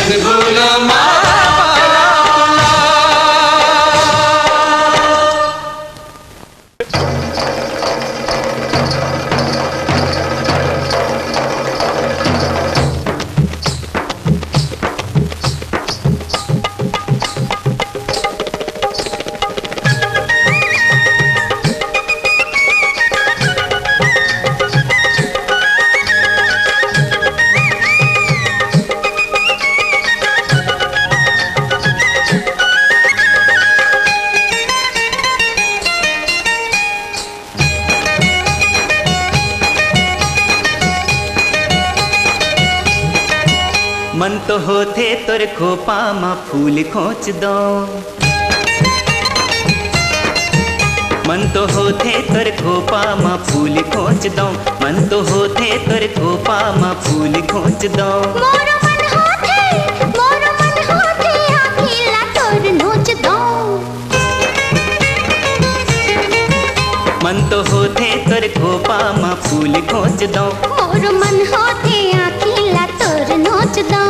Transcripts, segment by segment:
जन भूलो मन तो होते तोर खोपा मा फूल खोच दो। मन तो होते तोर खोपा मा फूल खोच दो। मन तो होते तोर खोपा मा फूल खोच दो। मोर मन होते आखिला तोर नोच दो। मन तो होते तोर खोपा मा फूल खोच दो। मोर मन होते आखिला तोर नोच दो।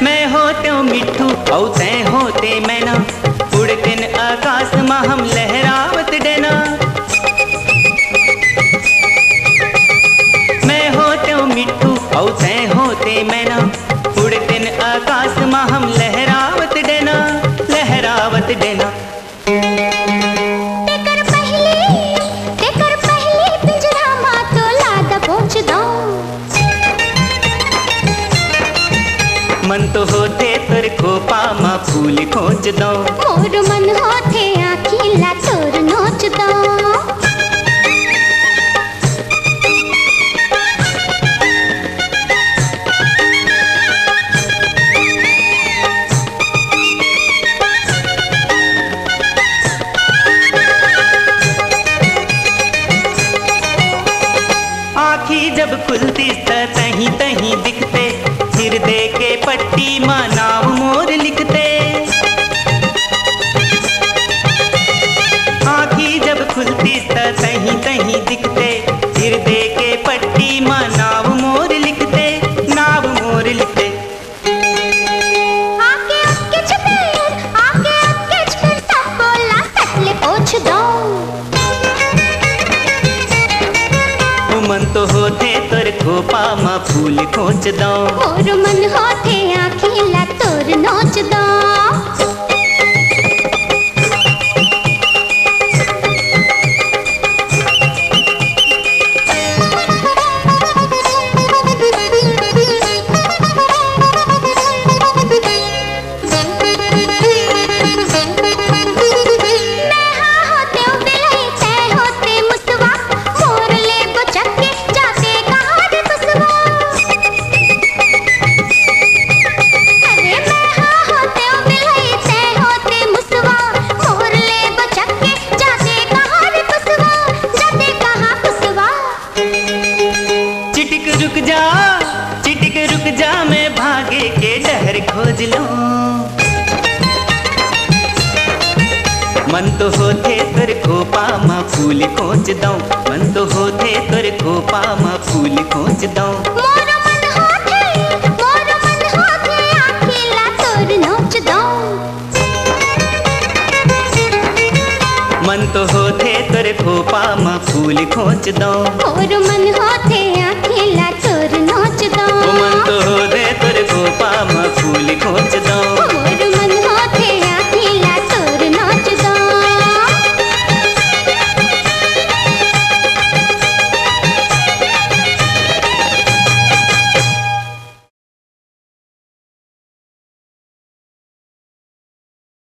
मैं होते मिठू औ तै होते मैना, उड़ते न आकाश में हम लहरावत देना। मैं होते मिठू औ तै होते मैना, उड़ते न आकाश में हम लहरावत देना, लहरावत देना। तेकर पहली पिंजरा मा तो लाद पहुंच दो। मन तो होते तोर खोपा मा फूल खोच दो। मोर मन होते आखिला तोर नोच दो। आँखी जब खुलती तहीं तहीं दिखते, हृदय के पट्टी माँ नाम मोर लिखते। आँखी जब खुलती तहीं तहीं दिखते, हृदय के पट्टी माँ नाम मोर लिखते, नाम मोर लिखते। आके छुपे सब बोला सटले पोछ दो। मन तो होते तोर खोपा मा फूल खोच दो। मोर मन होते आखिला तोर नोच दो। चिटिक रुक जा मैं भागे के डहर खोज लूं। मन तो होते तोर खोपा मा फूल खोज दो। मन तो होते तोर खोपा मा फूल खोज दो। मोर मन होते आखिला तोर नोच दो। मन तो होते तोर खोपा मा फूल खोज दो। मोर मन होते आखिला तोर नोच दो। मन तो होते